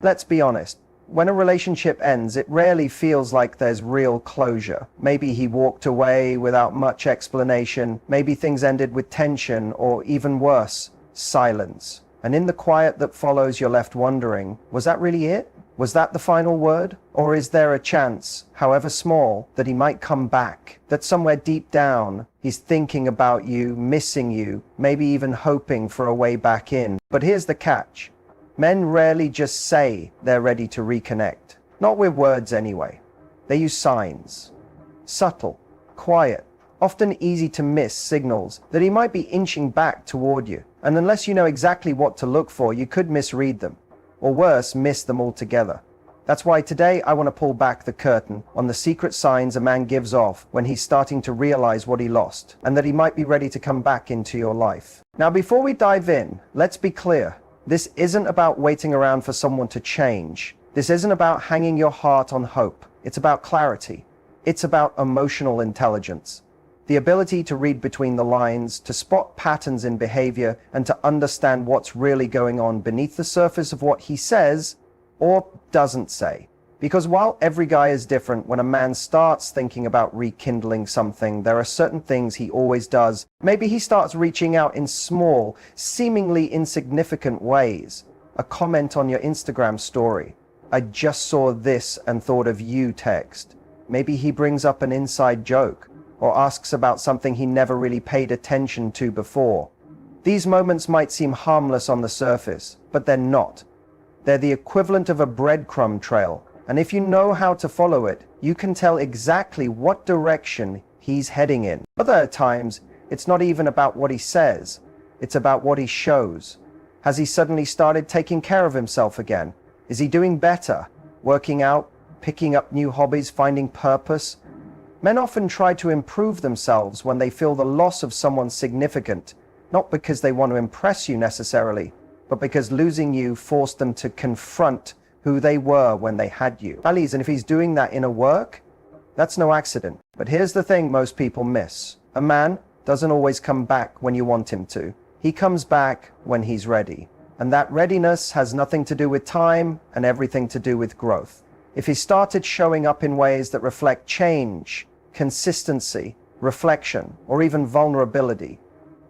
Let's be honest. When a relationship ends, it rarely feels like there's real closure. Maybe he walked away without much explanation. Maybe things ended with tension, or even worse, silence. And in the quiet that follows, you're left wondering, was that really it? Was that the final word? Or is there a chance, however small, that he might come back? That somewhere deep down, he's thinking about you, missing you, maybe even hoping for a way back in. But here's the catch. Men rarely just say they're ready to reconnect. Not with words anyway. They use signs. Subtle, quiet, often easy to miss signals that he might be inching back toward you. And unless you know exactly what to look for, you could misread them. Or worse, miss them altogether. That's why today I want to pull back the curtain on the secret signs a man gives off when he's starting to realize what he lost, and that he might be ready to come back into your life. Now, before we dive in, let's be clear. This isn't about waiting around for someone to change. This isn't about hanging your heart on hope. It's about clarity. It's about emotional intelligence. The ability to read between the lines, to spot patterns in behavior, and to understand what's really going on beneath the surface of what he says or doesn't say. Because while every guy is different, when a man starts thinking about rekindling something, there are certain things he always does. Maybe he starts reaching out in small, seemingly insignificant ways. A comment on your Instagram story. I just saw this and thought of you text. Maybe he brings up an inside joke, or asks about something he never really paid attention to before. These moments might seem harmless on the surface, but they're not. They're the equivalent of a breadcrumb trail, and if you know how to follow it, you can tell exactly what direction he's heading in. Other times, it's not even about what he says, it's about what he shows. Has he suddenly started taking care of himself again? Is he doing better? Working out, picking up new hobbies, finding purpose? Men often try to improve themselves when they feel the loss of someone significant, not because they want to impress you necessarily, but because losing you forced them to confront who they were when they had you. And if he's doing that in a work, that's no accident. But here's the thing most people miss. A man doesn't always come back when you want him to. He comes back when he's ready. And that readiness has nothing to do with time and everything to do with growth. If he started showing up in ways that reflect change, consistency, reflection, or even vulnerability,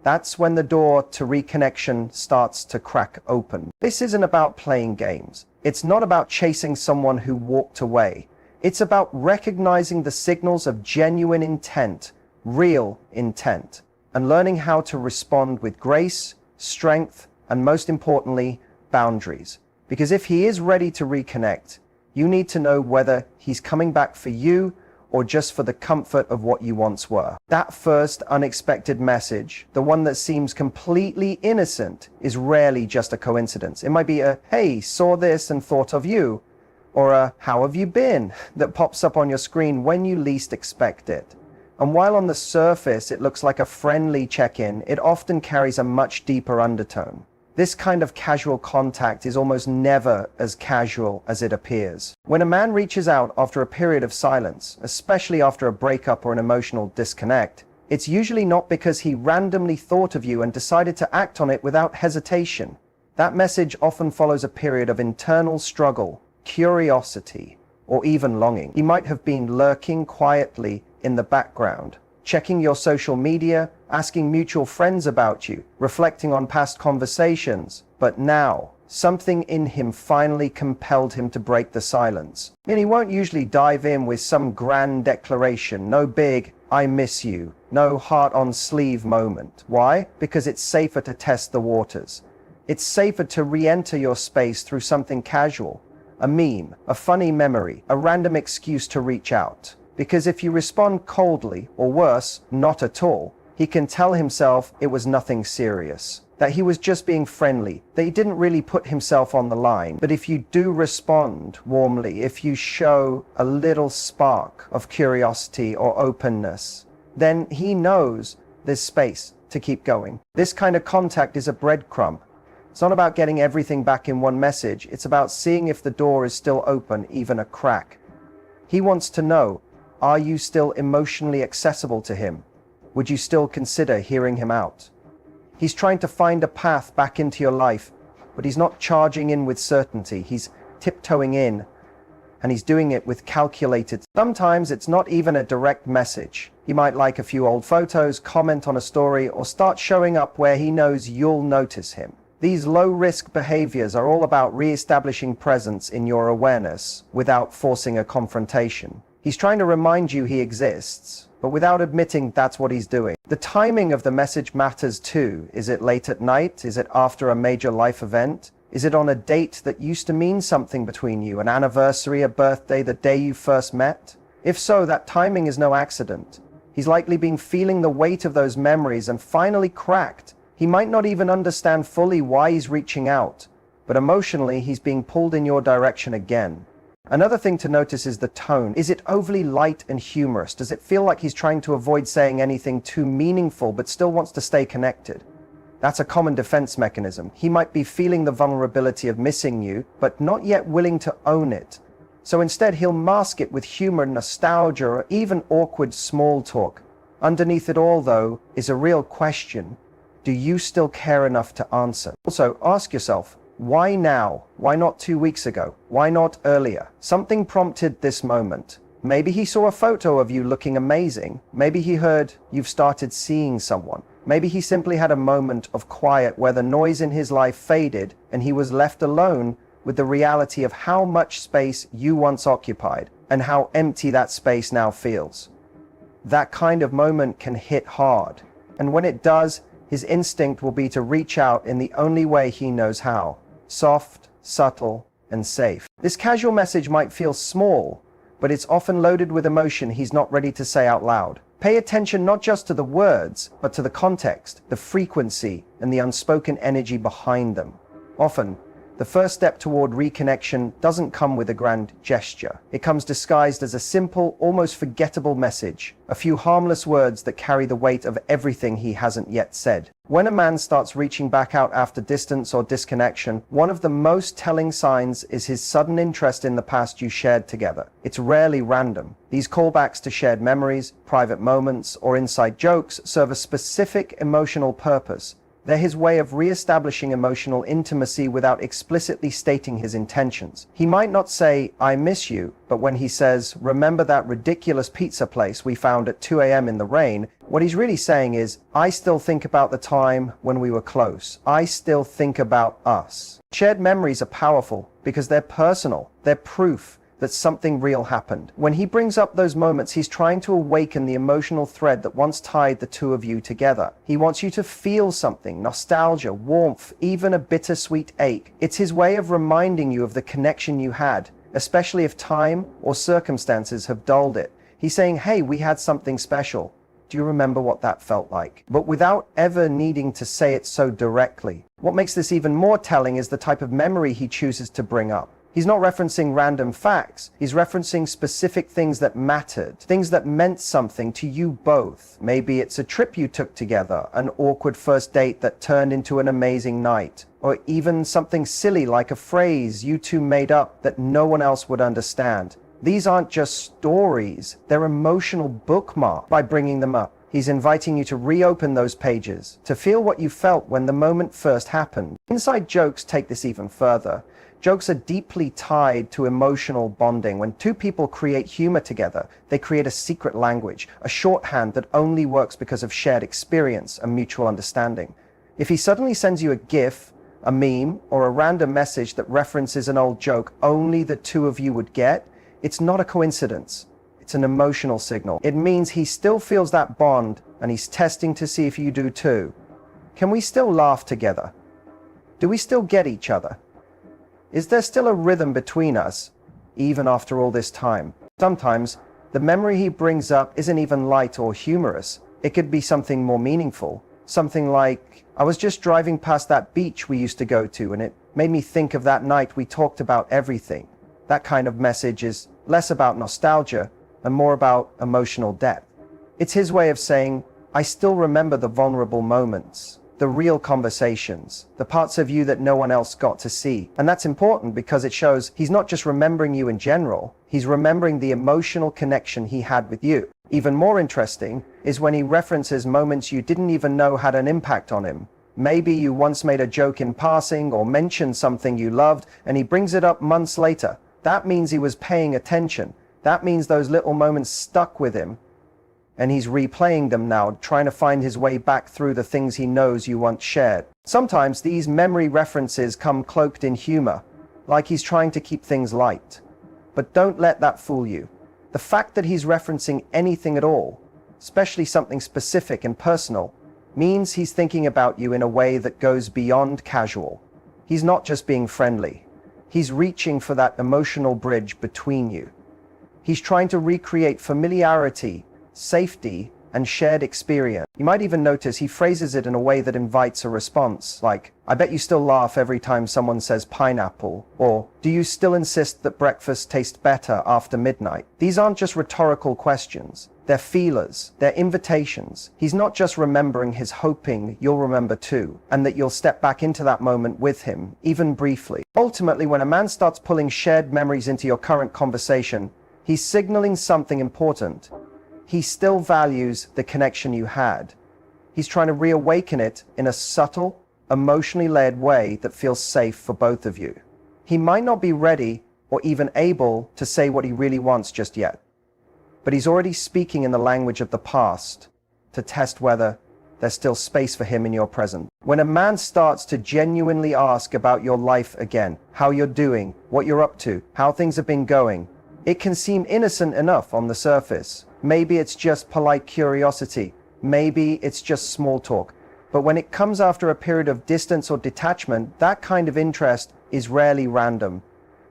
that's when the door to reconnection starts to crack open. This isn't about playing games. It's not about chasing someone who walked away. It's about recognizing the signals of genuine intent, real intent, and learning how to respond with grace, strength, and most importantly, boundaries. Because if he is ready to reconnect, you need to know whether he's coming back for you or just for the comfort of what you once were. That first unexpected message, the one that seems completely innocent, is rarely just a coincidence. It might be a, hey, saw this and thought of you, or a, how have you been, that pops up on your screen when you least expect it. And while on the surface it looks like a friendly check-in, it often carries a much deeper undertone. This kind of casual contact is almost never as casual as it appears. When a man reaches out after a period of silence, especially after a breakup or an emotional disconnect, it's usually not because he randomly thought of you and decided to act on it without hesitation. That message often follows a period of internal struggle, curiosity, or even longing. He might have been lurking quietly in the background, checking your social media, asking mutual friends about you, reflecting on past conversations. But now, something in him finally compelled him to break the silence. And he won't usually dive in with some grand declaration, no big, I miss you, no heart on sleeve moment. Why? Because it's safer to test the waters. It's safer to re-enter your space through something casual, a meme, a funny memory, a random excuse to reach out. Because if you respond coldly, or worse, not at all, he can tell himself it was nothing serious, that he was just being friendly, that he didn't really put himself on the line. But if you do respond warmly, if you show a little spark of curiosity or openness, then he knows there's space to keep going. This kind of contact is a breadcrumb. It's not about getting everything back in one message. It's about seeing if the door is still open, even a crack. He wants to know, are you still emotionally accessible to him? Would you still consider hearing him out? He's trying to find a path back into your life, but he's not charging in with certainty. He's tiptoeing in, and he's doing it with calculated. Sometimes it's not even a direct message. He might like a few old photos, comment on a story, or start showing up where he knows you'll notice him. These low-risk behaviors are all about re-establishing presence in your awareness without forcing a confrontation. He's trying to remind you he exists, but without admitting that's what he's doing. The timing of the message matters too. Is it late at night? Is it after a major life event? Is it on a date that used to mean something between you, an anniversary, a birthday, the day you first met? If so, that timing is no accident. He's likely been feeling the weight of those memories and finally cracked. He might not even understand fully why he's reaching out, but emotionally he's being pulled in your direction again. Another thing to notice is the tone. Is it overly light and humorous? Does it feel like he's trying to avoid saying anything too meaningful but still wants to stay connected? That's a common defense mechanism. He might be feeling the vulnerability of missing you, but not yet willing to own it. So instead he'll mask it with humor, nostalgia, or even awkward small talk. Underneath it all, though, is a real question. Do you still care enough to answer? Also, ask yourself, why now? Why not 2 weeks ago? Why not earlier? Something prompted this moment. Maybe he saw a photo of you looking amazing. Maybe he heard you've started seeing someone. Maybe he simply had a moment of quiet where the noise in his life faded and he was left alone with the reality of how much space you once occupied and how empty that space now feels. That kind of moment can hit hard, and when it does, his instinct will be to reach out in the only way he knows how. Soft, subtle, and safe. This casual message might feel small, but it's often loaded with emotion he's not ready to say out loud. Pay attention not just to the words, but to the context, the frequency, and the unspoken energy behind them. Often, the first step toward reconnection doesn't come with a grand gesture. It comes disguised as a simple, almost forgettable message, a few harmless words that carry the weight of everything he hasn't yet said. When a man starts reaching back out after distance or disconnection, one of the most telling signs is his sudden interest in the past you shared together. It's rarely random. These callbacks to shared memories, private moments, or inside jokes serve a specific emotional purpose. They're his way of re-establishing emotional intimacy without explicitly stating his intentions. He might not say, "I miss you," but when he says, "Remember that ridiculous pizza place we found at 2 a.m. in the rain," what he's really saying is, "I still think about the time when we were close. I still think about us." Shared memories are powerful because they're personal. They're proof that something real happened. When he brings up those moments, he's trying to awaken the emotional thread that once tied the two of you together. He wants you to feel something, nostalgia, warmth, even a bittersweet ache. It's his way of reminding you of the connection you had, especially if time or circumstances have dulled it. He's saying, "Hey, we had something special. Do you remember what that felt like?" But without ever needing to say it so directly. What makes this even more telling is the type of memory he chooses to bring up. He's not referencing random facts. He's referencing specific things that mattered, things that meant something to you both. Maybe it's a trip you took together, an awkward first date that turned into an amazing night, or even something silly like a phrase you two made up that no one else would understand. These aren't just stories, they're emotional bookmarks. By bringing them up, he's inviting you to reopen those pages, to feel what you felt when the moment first happened. Inside jokes take this even further. Jokes are deeply tied to emotional bonding. When two people create humor together, they create a secret language, a shorthand that only works because of shared experience and mutual understanding. If he suddenly sends you a GIF, a meme, or a random message that references an old joke only the two of you would get, it's not a coincidence. It's an emotional signal. It means he still feels that bond, and he's testing to see if you do too. Can we still laugh together? Do we still get each other? Is there still a rhythm between us, even after all this time? Sometimes, the memory he brings up isn't even light or humorous. It could be something more meaningful. Something like, "I was just driving past that beach we used to go to, and it made me think of that night we talked about everything." That kind of message is less about nostalgia and more about emotional depth. It's his way of saying, "I still remember the vulnerable moments, the real conversations, the parts of you that no one else got to see." And that's important because it shows he's not just remembering you in general, he's remembering the emotional connection he had with you. Even more interesting is when he references moments you didn't even know had an impact on him. Maybe you once made a joke in passing or mentioned something you loved, and he brings it up months later. That means he was paying attention. That means those little moments stuck with him, and he's replaying them now, trying to find his way back through the things he knows you once shared. Sometimes these memory references come cloaked in humor, like he's trying to keep things light. But don't let that fool you. The fact that he's referencing anything at all, especially something specific and personal, means he's thinking about you in a way that goes beyond casual. He's not just being friendly. He's reaching for that emotional bridge between you. He's trying to recreate familiarity, safety, and shared experience. You might even notice he phrases it in a way that invites a response, like, "I bet you still laugh every time someone says pineapple," or "Do you still insist that breakfast tastes better after midnight?" These aren't just rhetorical questions. They're feelers, they're invitations. He's not just remembering, he's hoping you'll remember too, and that you'll step back into that moment with him, even briefly. Ultimately, when a man starts pulling shared memories into your current conversation, he's signaling something important. He still values the connection you had. He's trying to reawaken it in a subtle, emotionally led way that feels safe for both of you. He might not be ready or even able to say what he really wants just yet, but he's already speaking in the language of the past to test whether there's still space for him in your present. When a man starts to genuinely ask about your life again, how you're doing, what you're up to, how things have been going, it can seem innocent enough on the surface. Maybe it's just polite curiosity. Maybe it's just small talk. But when it comes after a period of distance or detachment, that kind of interest is rarely random.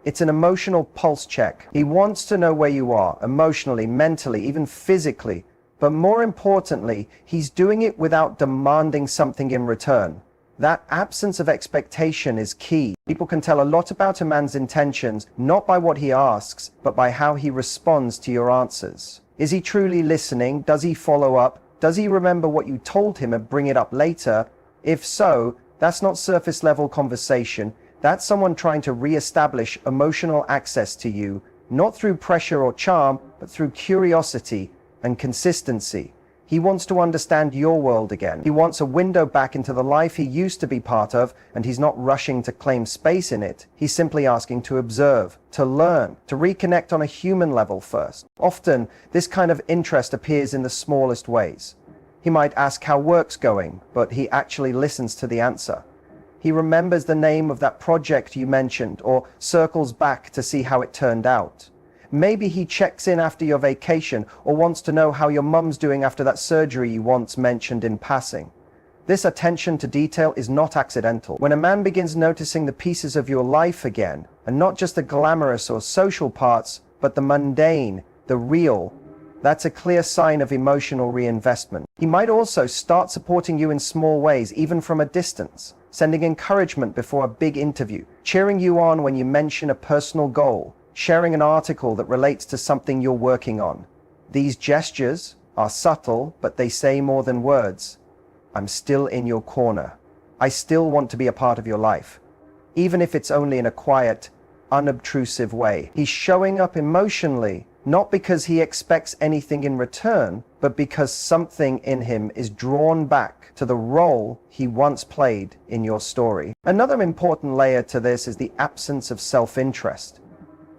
It's an emotional pulse check. He wants to know where you are, emotionally, mentally, even physically. But more importantly, he's doing it without demanding something in return. That absence of expectation is key. People can tell a lot about a man's intentions, not by what he asks, but by how he responds to your answers. Is he truly listening? Does he follow up? Does he remember what you told him and bring it up later? If so, that's not surface level conversation. That's someone trying to re-establish emotional access to you, not through pressure or charm, but through curiosity and consistency. He wants to understand your world again. He wants a window back into the life he used to be part of, and he's not rushing to claim space in it. He's simply asking to observe, to learn, to reconnect on a human level first. Often, this kind of interest appears in the smallest ways. He might ask how work's going, but he actually listens to the answer. He remembers the name of that project you mentioned, or circles back to see how it turned out. Maybe he checks in after your vacation or wants to know how your mum's doing after that surgery you once mentioned in passing. This attention to detail is not accidental. When a man begins noticing the pieces of your life again, and not just the glamorous or social parts, but the mundane, the real, that's a clear sign of emotional reinvestment. He might also start supporting you in small ways, even from a distance, sending encouragement before a big interview, cheering you on when you mention a personal goal, sharing an article that relates to something you're working on. These gestures are subtle, but they say more than words. I'm still in your corner. I still want to be a part of your life, even if it's only in a quiet, unobtrusive way. He's showing up emotionally, not because he expects anything in return, but because something in him is drawn back to the role he once played in your story. Another important layer to this is the absence of self-interest.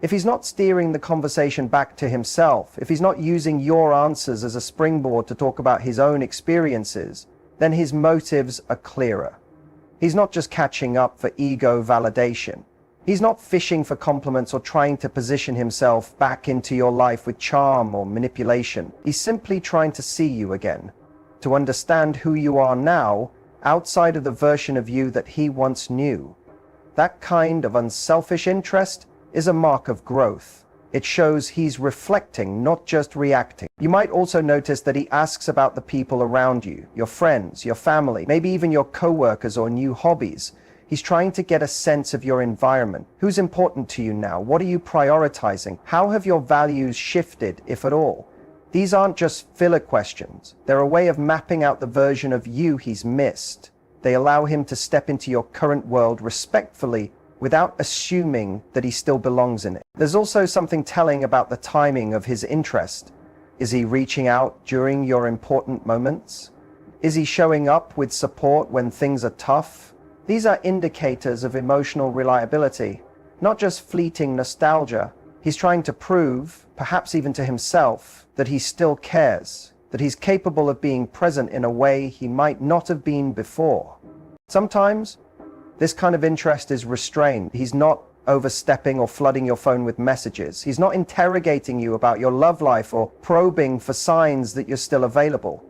If he's not steering the conversation back to himself, if he's not using your answers as a springboard to talk about his own experiences, then his motives are clearer. He's not just catching up for ego validation. He's not fishing for compliments or trying to position himself back into your life with charm or manipulation. He's simply trying to see you again, to understand who you are now outside of the version of you that he once knew. That kind of unselfish interest is a mark of growth. It shows he's reflecting, not just reacting. You might also notice that he asks about the people around you, your friends, your family, maybe even your co-workers or new hobbies. He's trying to get a sense of your environment. Who's important to you now? What are you prioritizing? How have your values shifted, if at all? These aren't just filler questions. They're a way of mapping out the version of you he's missed. They allow him to step into your current world respectfully, without assuming that he still belongs in it. There's also something telling about the timing of his interest. Is he reaching out during your important moments? Is he showing up with support when things are tough? These are indicators of emotional reliability, not just fleeting nostalgia. He's trying to prove, perhaps even to himself, that he still cares, that he's capable of being present in a way he might not have been before. Sometimes, this kind of interest is restrained. He's not overstepping or flooding your phone with messages. He's not interrogating you about your love life or probing for signs that you're still available.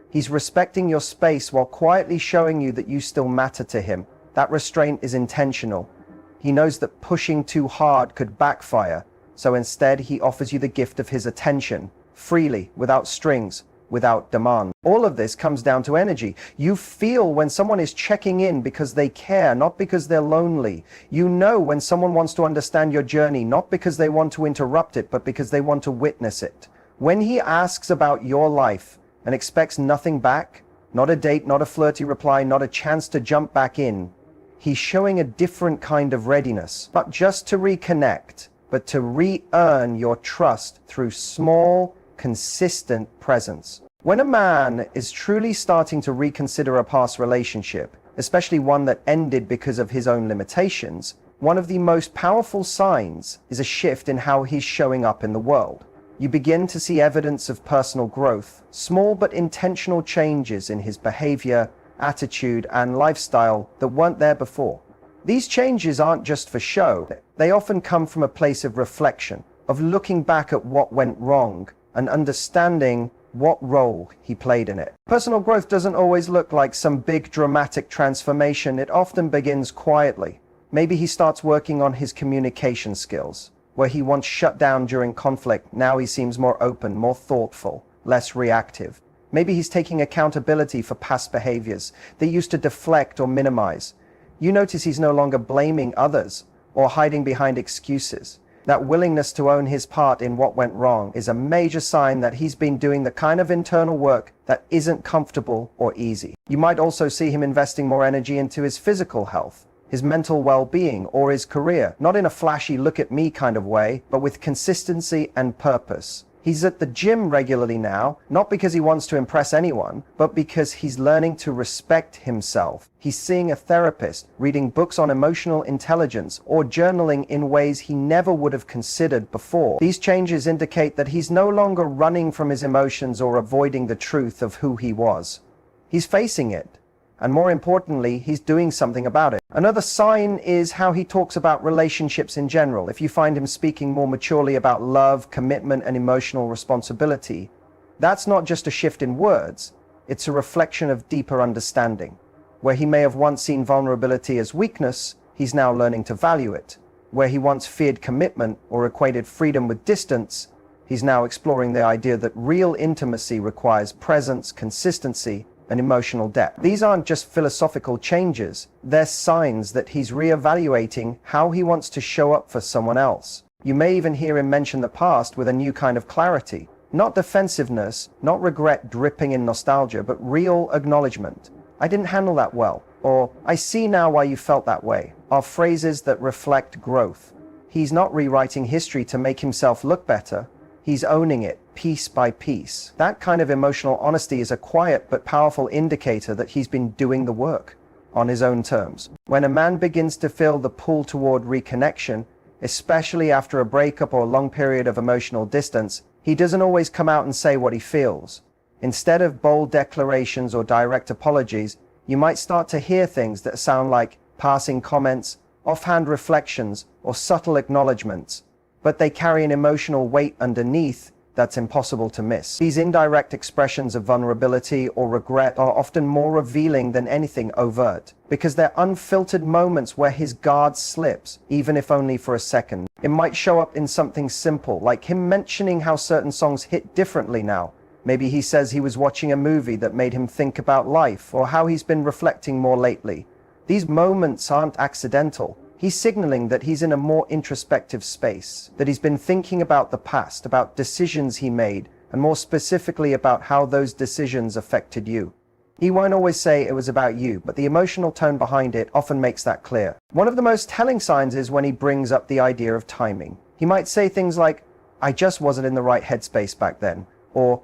He's respecting your space while quietly showing you that you still matter to him. That restraint is intentional. He knows that pushing too hard could backfire, so instead he offers you the gift of his attention, freely, without strings, without demand. All of this comes down to energy. You feel when someone is checking in because they care, not because they're lonely. You know when someone wants to understand your journey, not because they want to interrupt it, but because they want to witness it. When he asks about your life and expects nothing back, not a date, not a flirty reply, not a chance to jump back in, he's showing a different kind of readiness, not just to reconnect, but to re-earn your trust through small, consistent presence. When a man is truly starting to reconsider a past relationship, especially one that ended because of his own limitations, one of the most powerful signs is a shift in how he's showing up in the world. You begin to see evidence of personal growth, small but intentional changes in his behavior, attitude, and lifestyle that weren't there before. These changes aren't just for show. They often come from a place of reflection, of looking back at what went wrong and understanding what role he played in it. Personal growth doesn't always look like some big dramatic transformation. It often begins quietly. Maybe he starts working on his communication skills. Where he once shut down during conflict, now he seems more open, more thoughtful, less reactive. Maybe he's taking accountability for past behaviors that used to deflect or minimize. You notice he's no longer blaming others or hiding behind excuses. That willingness to own his part in what went wrong is a major sign that he's been doing the kind of internal work that isn't comfortable or easy. You might also see him investing more energy into his physical health, his mental well-being, or his career, not in a flashy look at me kind of way, but with consistency and purpose. He's at the gym regularly now, not because he wants to impress anyone, but because he's learning to respect himself. He's seeing a therapist, reading books on emotional intelligence, or journaling in ways he never would have considered before. These changes indicate that he's no longer running from his emotions or avoiding the truth of who he was. He's facing it. And more importantly, he's doing something about it. Another sign is how he talks about relationships in general. If you find him speaking more maturely about love, commitment, and emotional responsibility, that's not just a shift in words, it's a reflection of deeper understanding. Where he may have once seen vulnerability as weakness, he's now learning to value it. Where he once feared commitment or equated freedom with distance, he's now exploring the idea that real intimacy requires presence, consistency, and emotional depth. These aren't just philosophical changes, they're signs that he's reevaluating how he wants to show up for someone else. You may even hear him mention the past with a new kind of clarity. Not defensiveness, not regret dripping in nostalgia, but real acknowledgement. I didn't handle that well, or I see now why you felt that way, are phrases that reflect growth. He's not rewriting history to make himself look better. He's owning it, piece by piece. That kind of emotional honesty is a quiet but powerful indicator that he's been doing the work on his own terms. When a man begins to feel the pull toward reconnection, especially after a breakup or a long period of emotional distance, he doesn't always come out and say what he feels. Instead of bold declarations or direct apologies, you might start to hear things that sound like passing comments, offhand reflections, or subtle acknowledgements. But they carry an emotional weight underneath that's impossible to miss. These indirect expressions of vulnerability or regret are often more revealing than anything overt, because they're unfiltered moments where his guard slips, even if only for a second. It might show up in something simple, like him mentioning how certain songs hit differently now. Maybe he says he was watching a movie that made him think about life, or how he's been reflecting more lately. These moments aren't accidental. He's signaling that he's in a more introspective space, that he's been thinking about the past, about decisions he made, and more specifically about how those decisions affected you. He won't always say it was about you, but the emotional tone behind it often makes that clear. One of the most telling signs is when he brings up the idea of timing. He might say things like, "I just wasn't in the right headspace back then," or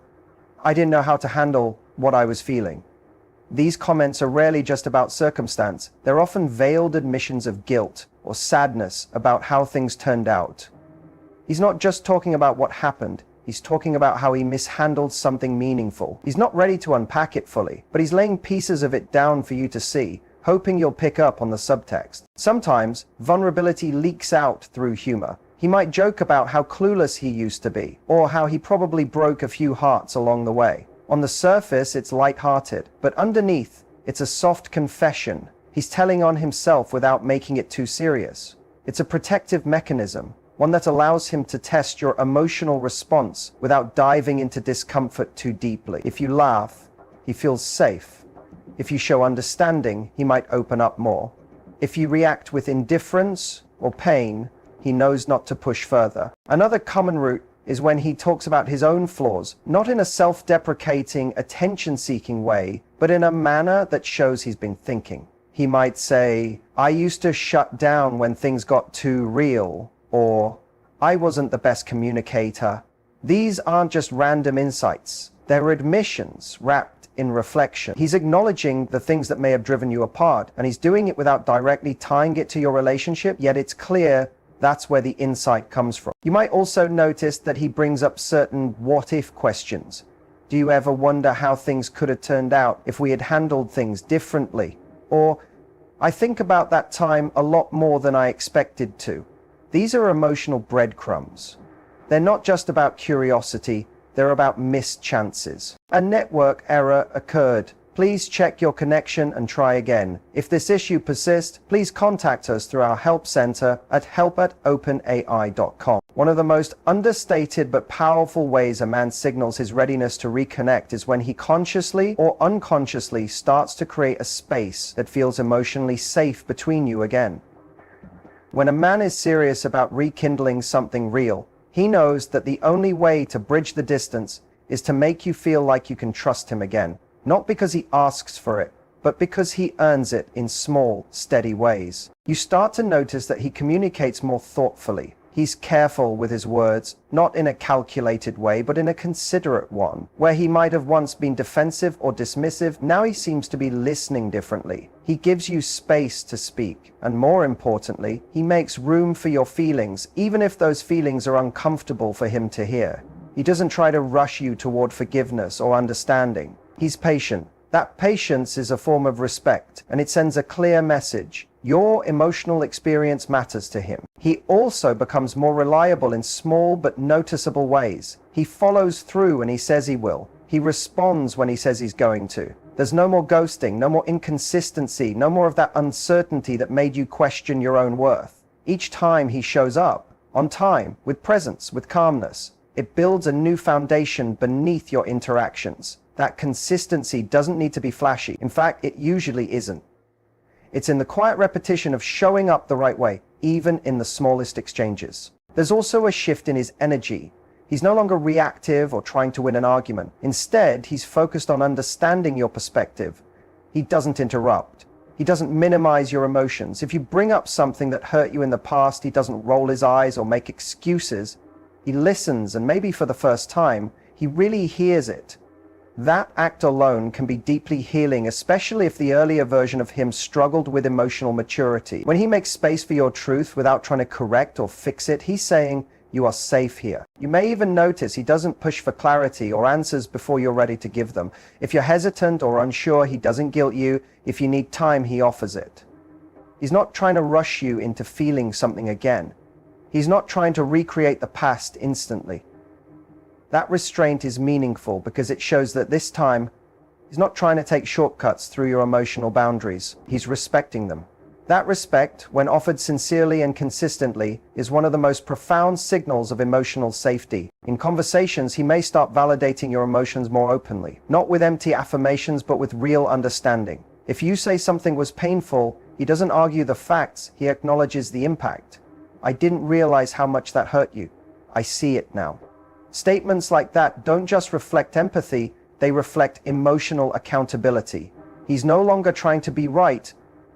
"I didn't know how to handle what I was feeling." These comments are rarely just about circumstance. They're often veiled admissions of guilt or sadness about how things turned out. He's not just talking about what happened. He's talking about how he mishandled something meaningful. He's not ready to unpack it fully, but he's laying pieces of it down for you to see, hoping you'll pick up on the subtext. Sometimes, vulnerability leaks out through humor. He might joke about how clueless he used to be, or how he probably broke a few hearts along the way. On the surface, it's lighthearted, but underneath, it's a soft confession. He's telling on himself without making it too serious. It's a protective mechanism, one that allows him to test your emotional response without diving into discomfort too deeply. If you laugh, he feels safe. If you show understanding, he might open up more. If you react with indifference or pain, he knows not to push further. Another common route is when he talks about his own flaws, not in a self-deprecating, attention-seeking way, but in a manner that shows he's been thinking. He might say, "I used to shut down when things got too real," or "I wasn't the best communicator." These aren't just random insights. They're admissions wrapped in reflection. He's acknowledging the things that may have driven you apart, and he's doing it without directly tying it to your relationship, yet it's clear that's where the insight comes from. You might also notice that he brings up certain what-if questions. Do you ever wonder how things could have turned out if we had handled things differently? Or, "I think about that time a lot more than I expected to." These are emotional breadcrumbs. They're not just about curiosity, they're about missed chances. A network error occurred. Please check your connection and try again. If this issue persists, please contact us through our help center at help@openai.com. One of the most understated but powerful ways a man signals his readiness to reconnect is when he consciously or unconsciously starts to create a space that feels emotionally safe between you again. When a man is serious about rekindling something real, he knows that the only way to bridge the distance is to make you feel like you can trust him again. Not because he asks for it, but because he earns it in small, steady ways. You start to notice that he communicates more thoughtfully. He's careful with his words, not in a calculated way, but in a considerate one. Where he might have once been defensive or dismissive, now he seems to be listening differently. He gives you space to speak, and more importantly, he makes room for your feelings, even if those feelings are uncomfortable for him to hear. He doesn't try to rush you toward forgiveness or understanding. He's patient. That patience is a form of respect, and it sends a clear message. Your emotional experience matters to him. He also becomes more reliable in small but noticeable ways. He follows through when he says he will. He responds when he says he's going to. There's no more ghosting, no more inconsistency, no more of that uncertainty that made you question your own worth. Each time he shows up, on time, with presence, with calmness, it builds a new foundation beneath your interactions. That consistency doesn't need to be flashy. In fact, it usually isn't. It's in the quiet repetition of showing up the right way, even in the smallest exchanges. There's also a shift in his energy. He's no longer reactive or trying to win an argument. Instead, he's focused on understanding your perspective. He doesn't interrupt. He doesn't minimize your emotions. If you bring up something that hurt you in the past, he doesn't roll his eyes or make excuses. He listens, and maybe for the first time, he really hears it. That act alone can be deeply healing, especially if the earlier version of him struggled with emotional maturity. When he makes space for your truth without trying to correct or fix it, he's saying, "You are safe here." You may even notice he doesn't push for clarity or answers before you're ready to give them. If you're hesitant or unsure, he doesn't guilt you. If you need time, he offers it. He's not trying to rush you into feeling something again. He's not trying to recreate the past instantly. That restraint is meaningful because it shows that this time, he's not trying to take shortcuts through your emotional boundaries. He's respecting them. That respect, when offered sincerely and consistently, is one of the most profound signals of emotional safety. In conversations, he may start validating your emotions more openly, not with empty affirmations, but with real understanding. If you say something was painful, he doesn't argue the facts, he acknowledges the impact. "I didn't realize how much that hurt you. I see it now." Statements like that don't just reflect empathy, they reflect emotional accountability. He's no longer trying to be right,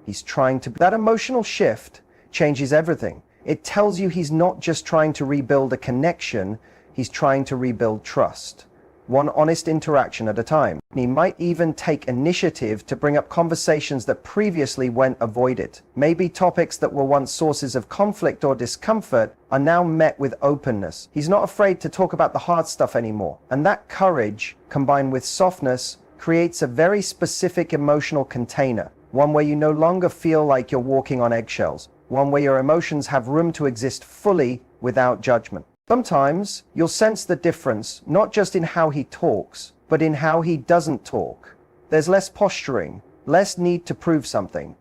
he's trying to be. That emotional shift changes everything. It tells you he's not just trying to rebuild a connection, he's trying to rebuild trust. one honest interaction at a time. He might even take initiative to bring up conversations that previously went avoided. Maybe topics that were once sources of conflict or discomfort are now met with openness. He's not afraid to talk about the hard stuff anymore. And that courage, combined with softness, creates a very specific emotional container, one where you no longer feel like you're walking on eggshells, one where your emotions have room to exist fully without judgment. Sometimes you'll sense the difference, not just in how he talks, but in how he doesn't talk. There's less posturing, less need to prove something,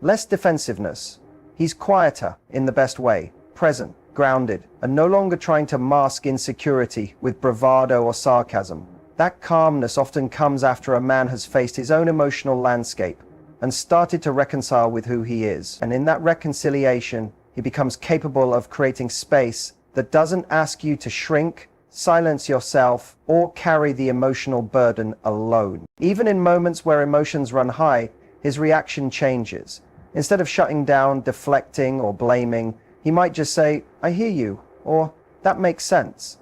less defensiveness. He's quieter in the best way, present, grounded, and no longer trying to mask insecurity with bravado or sarcasm. That calmness often comes after a man has faced his own emotional landscape and started to reconcile with who he is. And in that reconciliation, he becomes capable of creating space that doesn't ask you to shrink, silence yourself, or carry the emotional burden alone. Even in moments where emotions run high, his reaction changes. Instead of shutting down, deflecting, or blaming, he might just say, "I hear you," or "That makes sense."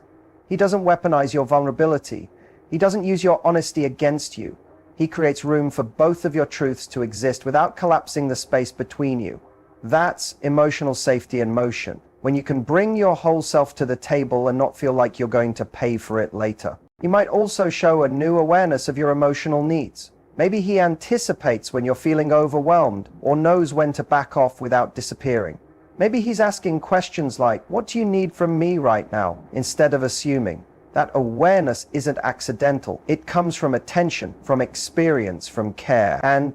He doesn't weaponize your vulnerability. He doesn't use your honesty against you. He creates room for both of your truths to exist without collapsing the space between you. That's emotional safety in motion, when you can bring your whole self to the table and not feel like you're going to pay for it later. He might also show a new awareness of your emotional needs. Maybe he anticipates when you're feeling overwhelmed or knows when to back off without disappearing. Maybe he's asking questions like, "What do you need from me right now?" instead of assuming. That awareness isn't accidental. It comes from attention, from experience, from care. And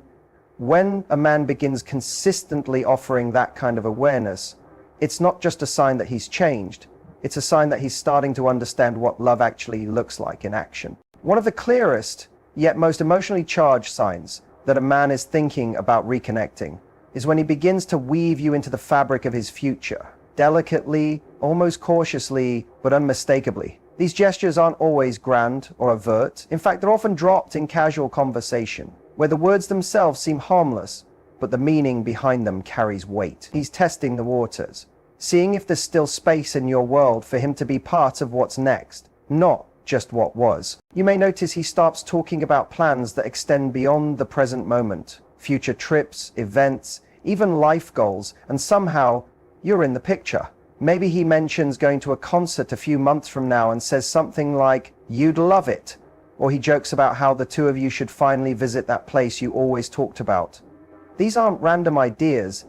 when a man begins consistently offering that kind of awareness, it's not just a sign that he's changed. It's a sign that he's starting to understand what love actually looks like in action. One of the clearest, yet most emotionally charged signs that a man is thinking about reconnecting is when he begins to weave you into the fabric of his future, delicately, almost cautiously, but unmistakably. These gestures aren't always grand or overt. In fact, they're often dropped in casual conversation, where the words themselves seem harmless, but the meaning behind them carries weight. He's testing the waters, seeing if there's still space in your world for him to be part of what's next, not just what was. You may notice he starts talking about plans that extend beyond the present moment, future trips, events, even life goals, and somehow you're in the picture. Maybe he mentions going to a concert a few months from now and says something like, "You'd love it." Or he jokes about how the two of you should finally visit that place you always talked about. These aren't random ideas.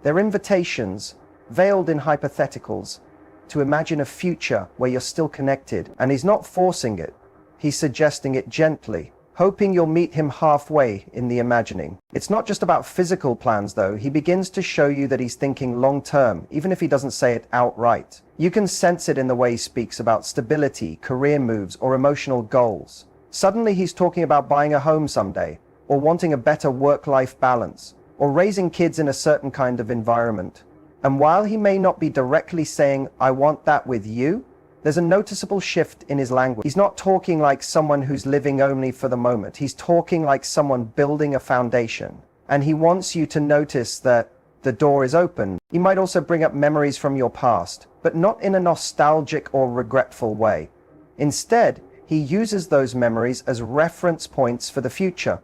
They're invitations, veiled in hypotheticals, to imagine a future where you're still connected. And he's not forcing it. He's suggesting it gently, hoping you'll meet him halfway in the imagining. It's not just about physical plans, though. He begins to show you that he's thinking long-term, even if he doesn't say it outright. You can sense it in the way he speaks about stability, career moves, or emotional goals. Suddenly he's talking about buying a home someday, or wanting a better work-life balance, or raising kids in a certain kind of environment. And while he may not be directly saying, "I want that with you," there's a noticeable shift in his language. He's not talking like someone who's living only for the moment. He's talking like someone building a foundation. And he wants you to notice that the door is open. He might also bring up memories from your past, but not in a nostalgic or regretful way. Instead, he uses those memories as reference points for the future.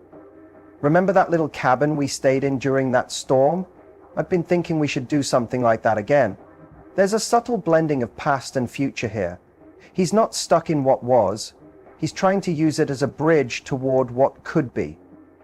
"Remember that little cabin we stayed in during that storm? I've been thinking we should do something like that again." There's a subtle blending of past and future here. He's not stuck in what was. He's trying to use it as a bridge toward what could be.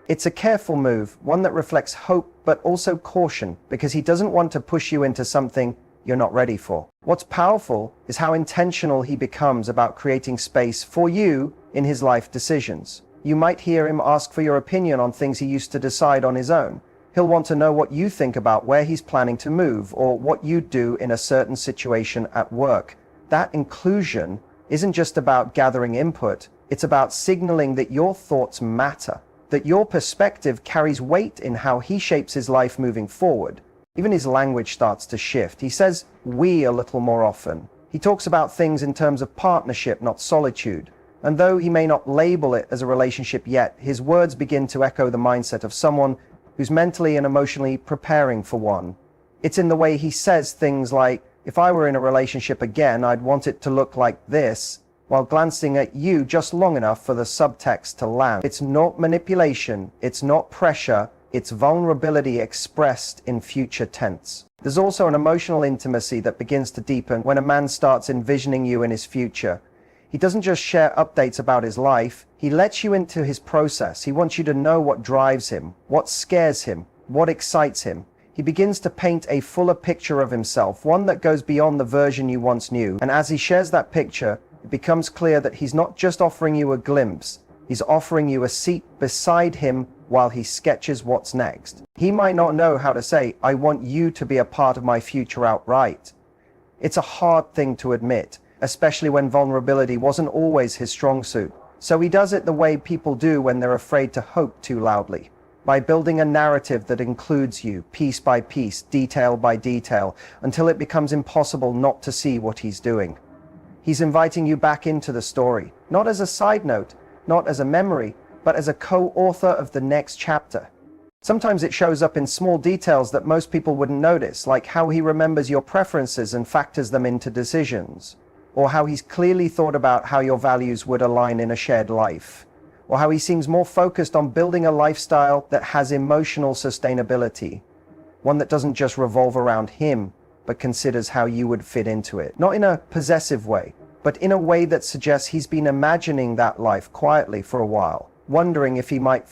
It's a careful move, one that reflects hope but also caution, because he doesn't want to push you into something you're not ready for. What's powerful is how intentional he becomes about creating space for you in his life decisions. You might hear him ask for your opinion on things he used to decide on his own. He'll want to know what you think about where he's planning to move or what you do in a certain situation at work. That inclusion isn't just about gathering input. It's about signaling that your thoughts matter, that your perspective carries weight in how he shapes his life moving forward. Even his language starts to shift. He says "we" a little more often. He talks about things in terms of partnership, not solitude. And though he may not label it as a relationship yet, his words begin to echo the mindset of someone who's mentally and emotionally preparing for one. It's in the way he says things like, "If I were in a relationship again, I'd want it to look like this," while glancing at you just long enough for the subtext to land. It's not manipulation, it's not pressure, it's vulnerability expressed in future tense. There's also an emotional intimacy that begins to deepen when a man starts envisioning you in his future. He doesn't just share updates about his life, he lets you into his process. He wants you to know what drives him, what scares him, what excites him. He begins to paint a fuller picture of himself, one that goes beyond the version you once knew. And as he shares that picture, it becomes clear that he's not just offering you a glimpse, he's offering you a seat beside him while he sketches what's next. He might not know how to say, "I want you to be a part of my future," outright. It's a hard thing to admit, especially when vulnerability wasn't always his strong suit. So he does it the way people do when they're afraid to hope too loudly, by building a narrative that includes you, piece by piece, detail by detail, until it becomes impossible not to see what he's doing. He's inviting you back into the story, not as a side note, not as a memory, but as a co-author of the next chapter. Sometimes it shows up in small details that most people wouldn't notice, like how he remembers your preferences and factors them into decisions, or how he's clearly thought about how your values would align in a shared life, or how he seems more focused on building a lifestyle that has emotional sustainability, one that doesn't just revolve around him, but considers how you would fit into it. Not in a possessive way, but in a way that suggests he's been imagining that life quietly for a while, wondering if he might